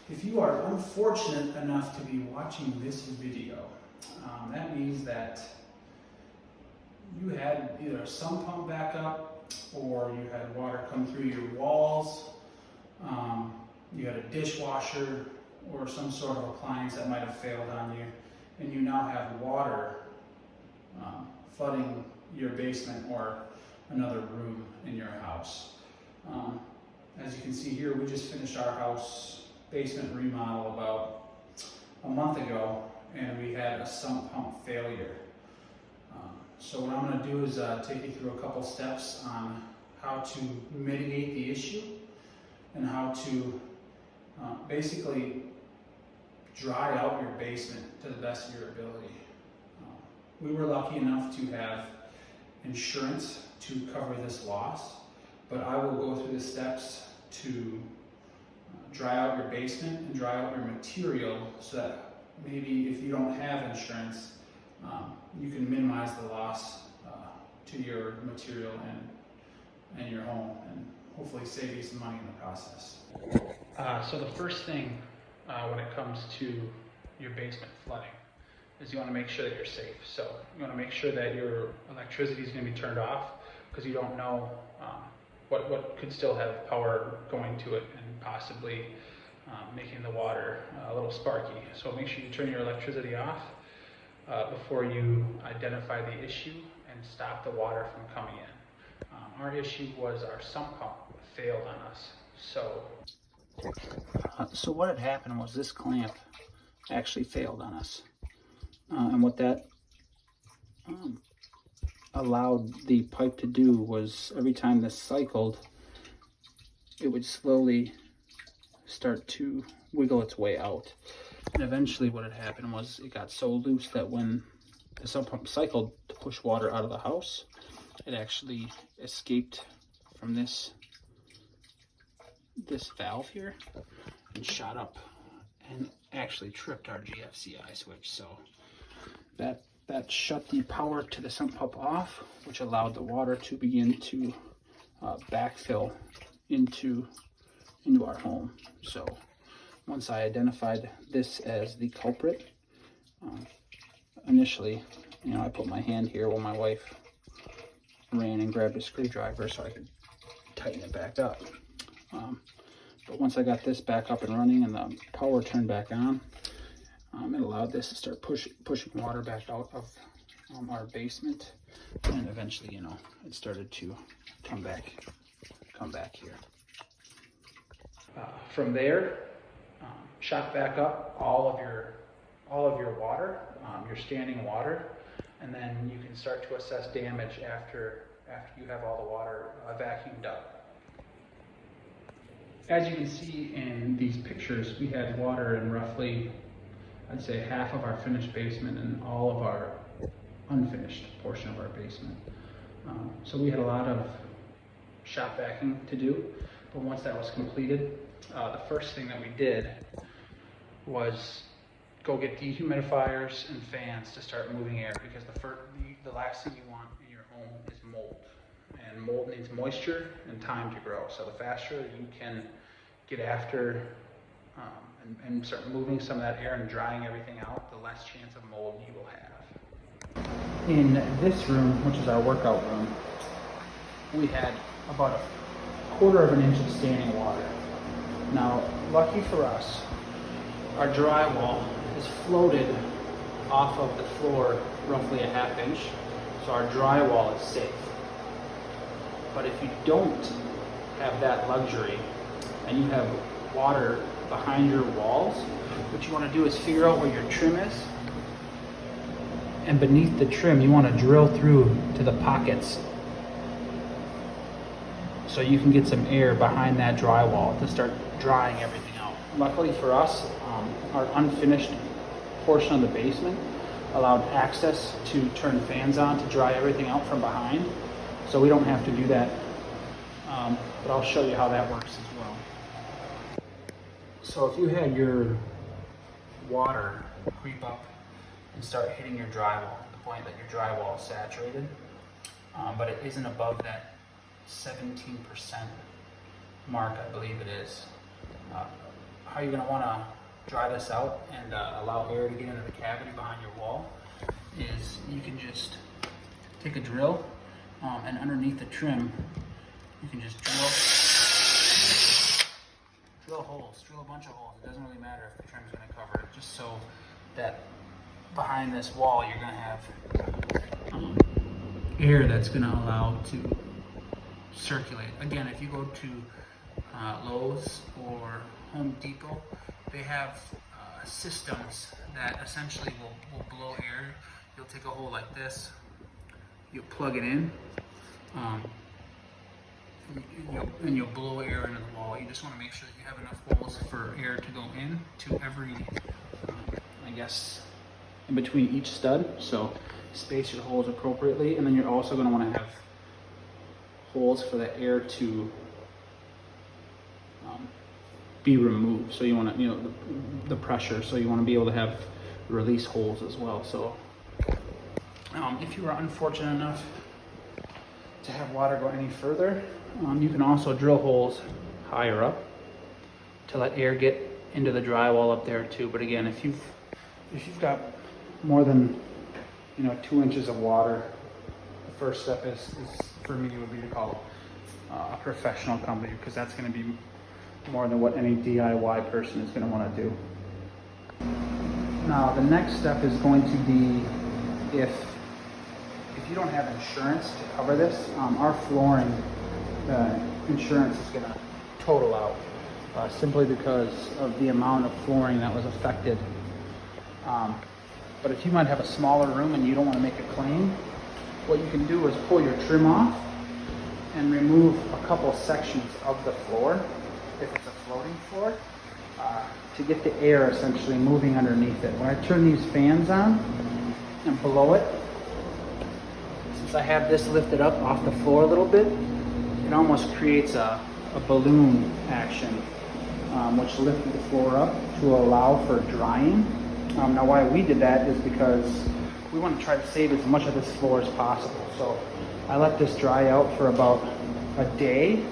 If you are unfortunate enough to be watching this video, that means that you had either a sump pump backup, or you had water come through your walls, you had a dishwasher, or some sort of appliance that might have failed on you, and you now have water flooding your basement or another room in your house. As you can see here, we just finished our house basement remodel about a month ago, and we had a sump pump failure. So what I'm going to do is take you through a couple steps on how to mitigate the issue and how to basically dry out your basement to the best of your ability. We were lucky enough to have insurance to cover this loss, but I will go through the steps to dry out your basement and dry out your material so that maybe if you don't have insurance, you can minimize the loss to your material and your home, and hopefully save you some money in the process. So the first thing when it comes to your basement flooding is you want to make sure that you're safe. So you want to make sure that your electricity is going to be turned off, because you don't know what could still have power going to it and possibly making the water a little sparky. So make sure you turn your electricity off before you identify the issue and stop the water from coming in. Our issue was our sump pump failed on us. So what had happened was this clamp actually failed on us. And what that allowed the pipe to do was every time this cycled, it would slowly start to wiggle its way out. And eventually what had happened was it got so loose that when the sump pump cycled to push water out of the house, it actually escaped from this valve here and shot up and actually tripped our GFCI switch. So that shut the power to the sump pump off, which allowed the water to begin to backfill into our home. So once I identified this as the culprit, initially, I put my hand here while my wife ran and grabbed a screwdriver so I could tighten it back up. But once I got this back up and running and the power turned back on, it allowed this to start pushing water back out of our basement, and eventually, it started to come back here. From there, shot back up all of your water, your standing water, and then you can start to assess damage after you have all the water vacuumed up. As you can see in these pictures, we had water in roughly, I'd say, half of our finished basement and all of our unfinished portion of our basement. So we had a lot of shop vacuuming to do, but once that was completed, the first thing that we did was go get dehumidifiers and fans to start moving air, because the last thing you want in your home is mold. And mold needs moisture and time to grow. So the faster you can get after and start moving some of that air and drying everything out, the less chance of mold you will have. In this room, which is our workout room, we had about a quarter of an inch of standing water. Now, lucky for us, our drywall is floated off of the floor roughly a half inch, so our drywall is safe. But if you don't have that luxury and you have water behind your walls, what you want to do is figure out where your trim is, and beneath the trim you want to drill through to the pockets so you can get some air behind that drywall to start drying everything out. Luckily for us, our unfinished portion of the basement allowed access to turn fans on to dry everything out from behind, so we don't have to do that, but I'll show you how that works as well. So if you had your water creep up and start hitting your drywall to the point that your drywall is saturated, but it isn't above that 17% mark, I believe it is, how you're going to want to dry this out and allow air to get into the cavity behind your wall is you can just take a drill and underneath the trim you can just drill holes, drill a bunch of holes. It doesn't really matter if the trim's going to cover it, just so that behind this wall you're going to have air that's going to allow to circulate. Again, if you go to Lowe's or Home Depot, they have systems that essentially will blow air. You'll take a hole like this, you'll plug it in, and you'll blow air into the wall. You just want to make sure that you have enough holes for air to go in to every, I guess, in between each stud. So space your holes appropriately, and then you're also going to want to have holes for the air to be removed. So you want to, the pressure. So you want to be able to have release holes as well. So if you are unfortunate enough to have water go any further, you can also drill holes higher up to let air get into the drywall up there too. But again, if you've got more than 2 inches of water, the first step is for me would be to call a professional company, because that's going to be more than what any DIY person is going to want to do. Now the next step is going to be if you don't have insurance to cover this, our flooring insurance is going to total out simply because of the amount of flooring that was affected. But if you might have a smaller room and you don't want to make a claim, what you can do is pull your trim off and remove a couple sections of the floor, if it's a floating floor, to get the air essentially moving underneath it. When I turn these fans on and blow it, since I have this lifted up off the floor a little bit, it almost creates a balloon action, which lifted the floor up to allow for drying. Now why we did that is because we want to try to save as much of this floor as possible. So I let this dry out for about a day,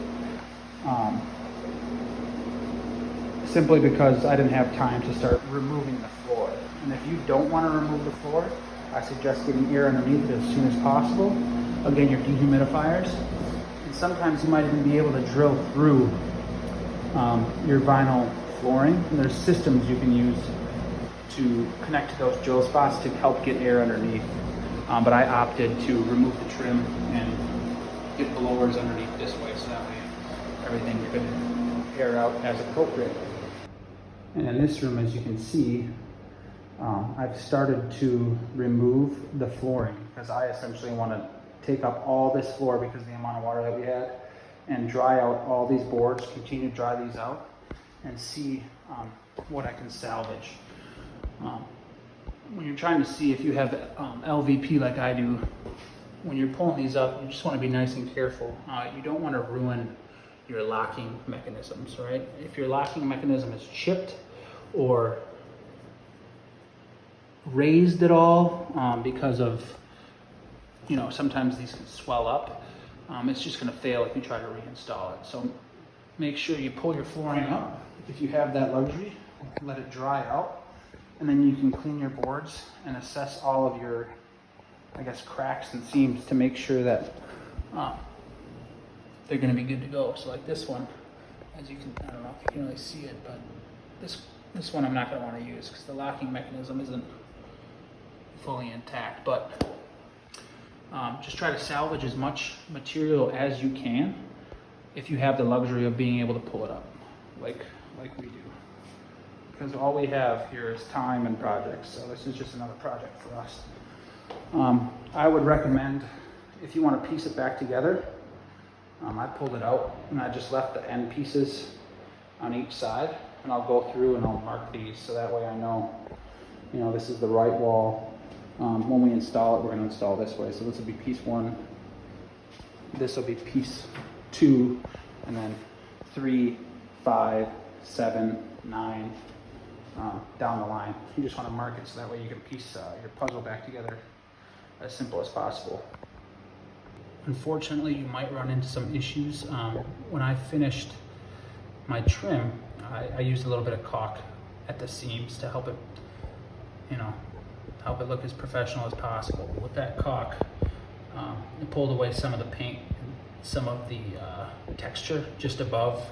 simply because I didn't have time to start removing the floor. And if you don't want to remove the floor, I suggest getting air underneath it as soon as possible. Again, your dehumidifiers. And sometimes you might even be able to drill through your vinyl flooring. And there's systems you can use to connect to those drill spots to help get air underneath. But I opted to remove the trim and get blowers underneath this way, so that way everything could air out as appropriate. And in this room, as you can see, I've started to remove the flooring because I essentially want to take up all this floor because of the amount of water that we had, and dry out all these boards, continue to dry these out, and see what I can salvage. When you're trying to see if you have LVP like I do, when you're pulling these up, you just want to be nice and careful. You don't want to ruin your locking mechanisms, right? If your locking mechanism is chipped or raised at all because of, sometimes these can swell up, it's just going to fail if you try to reinstall it. So make sure you pull your flooring up if you have that luxury, let it dry out, and then you can clean your boards and assess all of your, cracks and seams to make sure that they're going to be good to go. So like this one, as you can, I don't know if you can really see it, but this one I'm not going to want to use because the locking mechanism isn't fully intact. But just try to salvage as much material as you can if you have the luxury of being able to pull it up like we do. Because all we have here is time and projects, so this is just another project for us. I would recommend, if you want to piece it back together, I pulled it out and I just left the end pieces on each side, and I'll go through and I'll mark these so that way I know, this is the right wall. When we install it, we're going to install this way. So this will be piece 1, this will be piece 2, and then 3, 5, 7, 9, down the line. You just want to mark it so that way you can piece your puzzle back together as simple as possible. Unfortunately, you might run into some issues. When I finished my trim, I used a little bit of caulk at the seams to help it, help it look as professional as possible. With that caulk, it pulled away some of the paint and some of the texture just above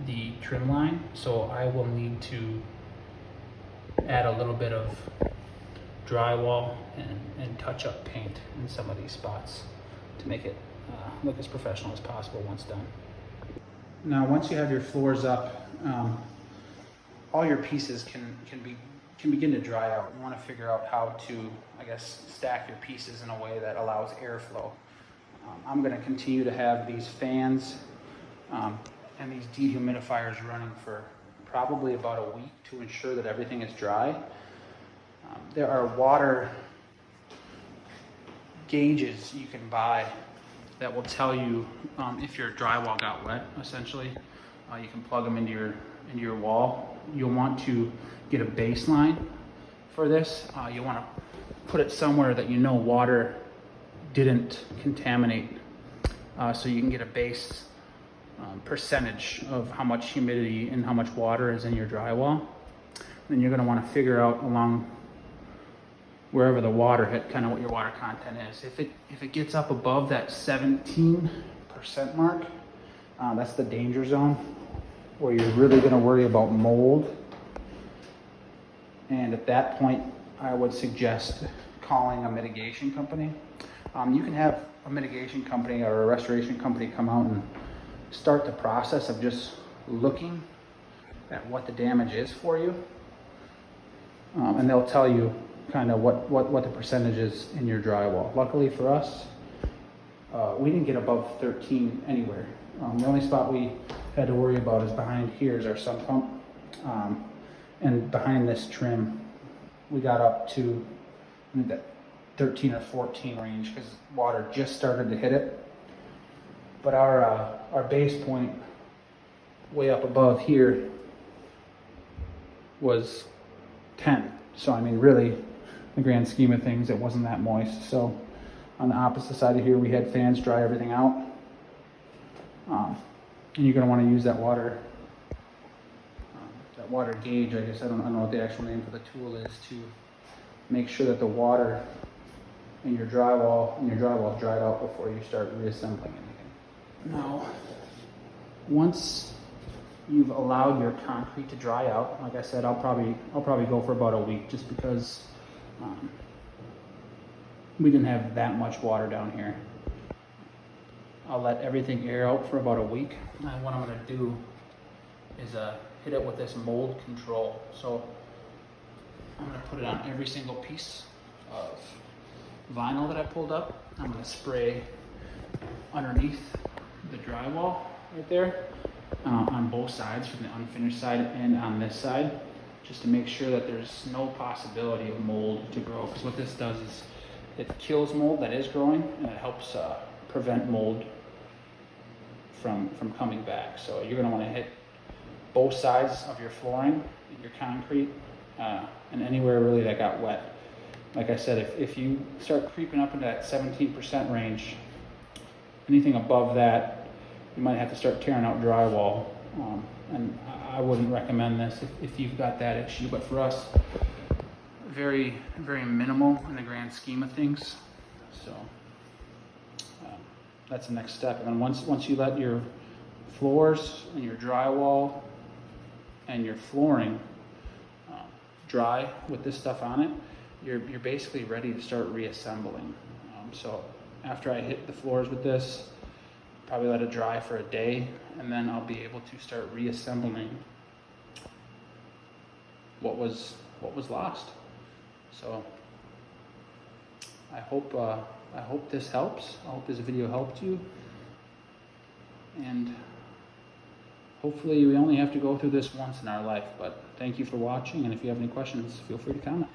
the trim line. So I will need to add a little bit of drywall and touch up paint in some of these spots to make it look as professional as possible once done. Now, once you have your floors up, all your pieces can begin to dry out. You want to figure out how to, I guess, stack your pieces in a way that allows airflow. I'm going to continue to have these fans and these dehumidifiers running for probably about a week to ensure that everything is dry. There are water gauges you can buy that will tell you if your drywall got wet, essentially. You can plug them into your wall. You'll want to get a baseline for this. You want to put it somewhere that you know water didn't contaminate, so you can get a base percentage of how much humidity and how much water is in your drywall. Then you're going to want to figure out along wherever the water hit, kind of what your water content is. If it gets up above that 17% mark, that's the danger zone, where you're really going to worry about mold. And at that point, I would suggest calling a mitigation company. You can have a mitigation company or a restoration company come out and start the process of just looking at what the damage is for you. And they'll tell you kind of what the percentage is in your drywall. Luckily for us, we didn't get above 13 anywhere. The only spot we had to worry about is behind here is our sump pump. And behind this trim, we got up to that 13 or 14 range because water just started to hit it. But our base point way up above here was 10. So I mean, really, in the grand scheme of things, it wasn't that moist. So on the opposite side of here, we had fans dry everything out. And you're going to want to use that water gauge. I guess I don't know what the actual name for the tool is, to make sure that the water in your drywall is dried out before you start reassembling anything. Now, once you've allowed your concrete to dry out, like I said, I'll probably go for about a week, just because we didn't have that much water down here. I'll let everything air out for about a week. And what I'm going to do is hit it with this mold control. So I'm going to put it on every single piece of vinyl that I pulled up. I'm going to spray underneath the drywall right there, on both sides, from the unfinished side and on this side, just to make sure that there's no possibility of mold to grow. Because what this does is it kills mold that is growing, and it helps prevent mold from coming back. So you're going to want to hit both sides of your flooring, your concrete, and anywhere really that got wet. Like I said, if you start creeping up into that 17% range, anything above that, you might have to start tearing out drywall. And I wouldn't recommend this if you've got that issue. But for us, very, very minimal in the grand scheme of things. So that's the next step. And then once you let your floors and your drywall and your flooring dry with this stuff on it, you're basically ready to start reassembling. So after I hit the floors with this, probably let it dry for a day, and then I'll be able to start reassembling what was lost. So I hope this helps. I hope this video helped you, and hopefully we only have to go through this once in our life. But thank you for watching, and if you have any questions, feel free to comment.